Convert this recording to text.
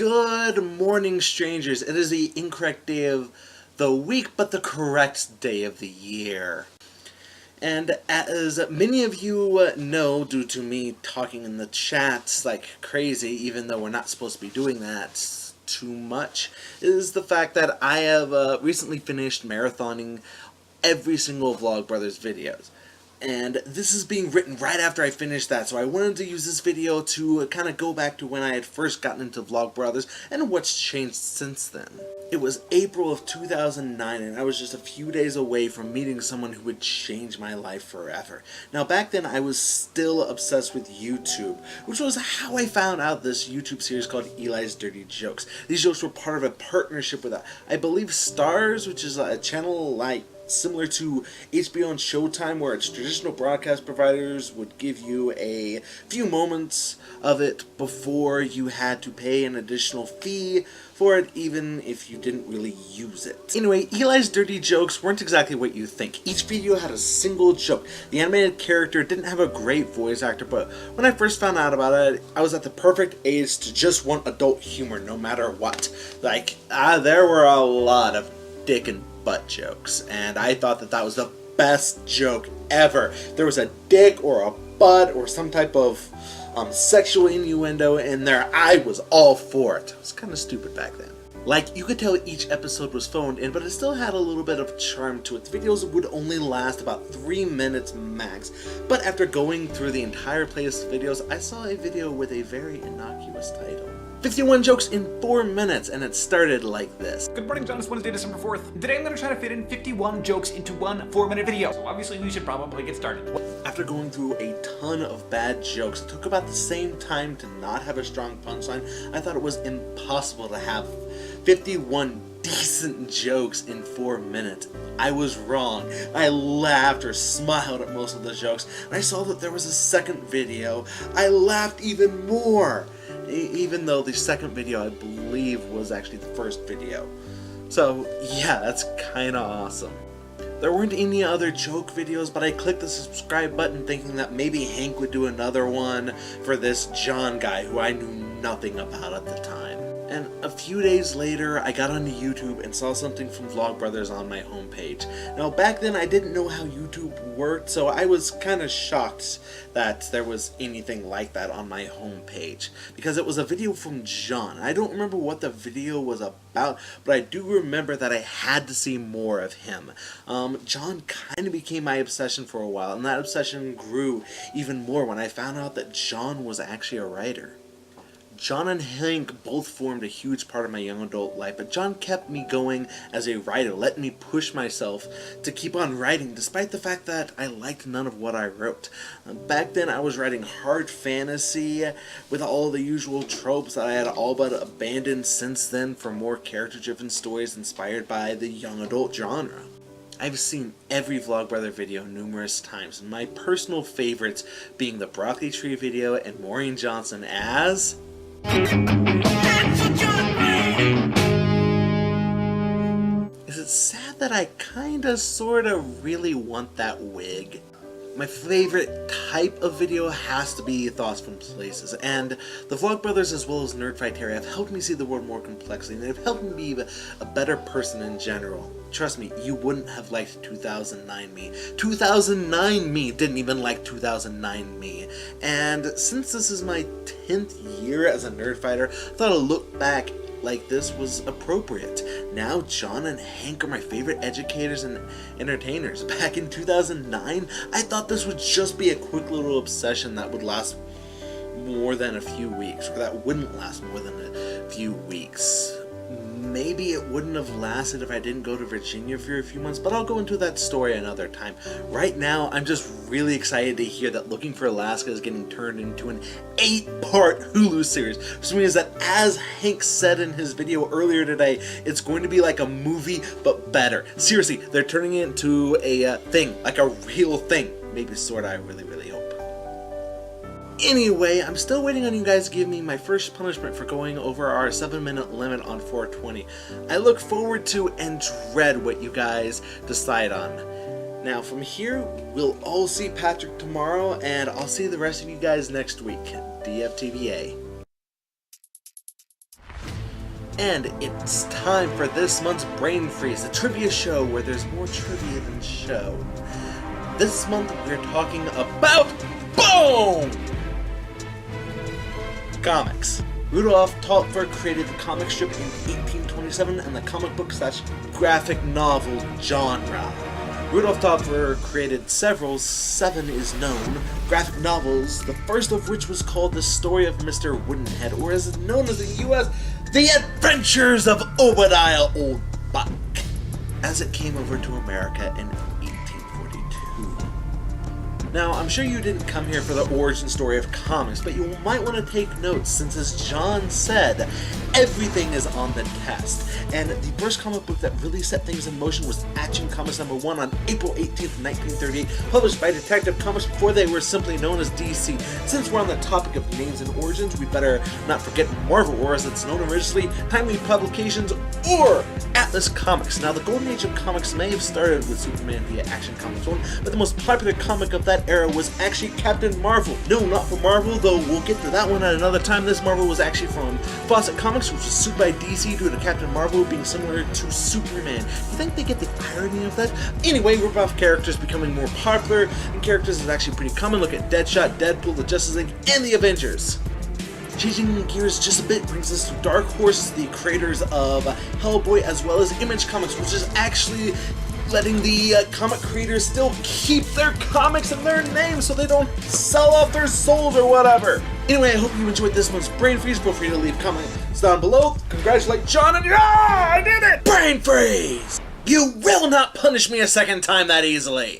Good morning, strangers. It is the incorrect day of the week, but the correct day of the year. And as many of you know, due to me talking in the chats like crazy, even though we're not supposed to be doing that too much, is the fact that I have recently finished marathoning every single Vlogbrothers videos. And this is being written right after I finished that, so I wanted to use this video to kind of go back to when I had first gotten into Vlogbrothers and what's changed since then. It was April of 2009 and I was just a few days away from meeting someone who would change my life forever. Now back then I was still obsessed with YouTube, which was how I found out this YouTube series called Eli's Dirty Jokes. These jokes were part of a partnership with, I believe, Stars, which is a channel like similar to HBO and Showtime, where its traditional broadcast providers would give you a few moments of it before you had to pay an additional fee for it, even if you didn't really use it. Anyway, Eli's Dirty Jokes weren't exactly what you think. Each video had a single joke. The animated character didn't have a great voice actor, but when I first found out about it, I was at the perfect age to just want adult humor no matter what. Like, there were a lot of dick and butt jokes, and I thought that that was the best joke ever. There was a dick or a butt or some type of sexual innuendo in there. I was all for it. It was kind of stupid back then. Like, you could tell each episode was phoned in, but it still had a little bit of charm to it. The videos would only last about 3 minutes max, but after going through the entire playlist of videos, I saw a video with a very innocuous title. 51 jokes in 4 minutes, and it started like this. Good morning, John. It's Wednesday, December 4th. Today I'm going to try to fit in 51 jokes into one 4-minute video. So obviously we should probably get started. After going through a ton of bad jokes, it took about the same time to not have a strong punchline. I thought it was impossible to have 51 decent jokes in 4 minutes. I was wrong. I laughed or smiled at most of the jokes, and I saw that there was a second video. I laughed even more, even though the second video, I believe, was actually the first video. So yeah, that's kinda awesome. There weren't any other joke videos, but I clicked the subscribe button thinking that maybe Hank would do another one for this John guy who I knew nothing about at the time. And a few days later, I got onto YouTube and saw something from Vlogbrothers on my homepage. Now, back then, I didn't know how YouTube worked, so I was kind of shocked that there was anything like that on my homepage, because it was a video from John. I don't remember what the video was about, but I do remember that I had to see more of him. John kind of became my obsession for a while, and that obsession grew even more when I found out that John was actually a writer. John and Hank both formed a huge part of my young adult life, but John kept me going as a writer, letting me push myself to keep on writing, despite the fact that I liked none of what I wrote. Back then, I was writing hard fantasy with all the usual tropes that I had all but abandoned since then for more character-driven stories inspired by the young adult genre. I've seen every Vlogbrother video numerous times, and my personal favorites being the Broccoli Tree video and Maureen Johnson as... Is it sad that I kinda sorta really want that wig? My favorite type of video has to be Thoughts from Places, and the Vlogbrothers as well as Nerdfighteria have helped me see the world more complexly, and they've helped me be a better person in general. Trust me, you wouldn't have liked 2009 me. 2009 me didn't even like 2009 me. And since this is my 10th year as a Nerdfighter, I thought a look back like this was appropriate. Now John and Hank are my favorite educators and entertainers. Back in 2009, I thought this would just be a quick little obsession that would last more than a few weeks, or that wouldn't last more than a few weeks. Maybe it wouldn't have lasted if I didn't go to Virginia for a few months, but I'll go into that story another time. Right now, I'm just really excited to hear that Looking for Alaska is getting turned into an 8-part Hulu series, which means that, as Hank said in his video earlier today, it's going to be like a movie, but better. Seriously, they're turning it into a thing, like a real thing. Maybe sorta, I really hope. Anyway, I'm still waiting on you guys to give me my first punishment for going over our 7-minute limit on 420. I look forward to and dread what you guys decide on. Now from here, we'll all see Patrick tomorrow, and I'll see the rest of you guys next week. DFTBA. And it's time for this month's Brain Freeze, the trivia show where there's more trivia than show. This month we're talking about BOOM! Comics. Rudolf Tolkver created the comic strip in 1827 and the comic book / graphic novel genre. Rudolf Tolkver created several, 7 is known, graphic novels, the first of which was called The Story of Mr. Woodenhead, or as it's known as the US, The Adventures of Obadiah Old Buck, as it came over to America in 1842. Now, I'm sure you didn't come here for the origin story of comics, but you might want to take notes since, as John said, everything is on the test. And the first comic book that really set things in motion was Action Comics #1 on April 18th, 1938, published by Detective Comics before they were simply known as DC. Since we're on the topic of names and origins, we better not forget Marvel, or as it's known originally, Timely Publications, or Atlas Comics. Now, the golden age of comics may have started with Superman via Action Comics 1, but the most popular comic of that era was actually Captain Marvel. No, not from Marvel, though we'll get to that one at another time. This Marvel was actually from Fawcett Comics, which was sued by DC due to Captain Marvel being similar to Superman. You think they get the irony of that? Anyway, rip-off characters becoming more popular, and characters is actually pretty common. Look at Deadshot, Deadpool, the Justice League, and the Avengers. Changing gears just a bit brings us to Dark Horse, the creators of Hellboy, as well as Image Comics, which is actually letting the comic creators still keep their comics and their names so they don't sell off their souls or whatever. Anyway, I hope you enjoyed this month's Brain Freeze. Feel free to leave comments down below. Congratulate John and I did it! Brain Freeze! You will not punish me a second time that easily!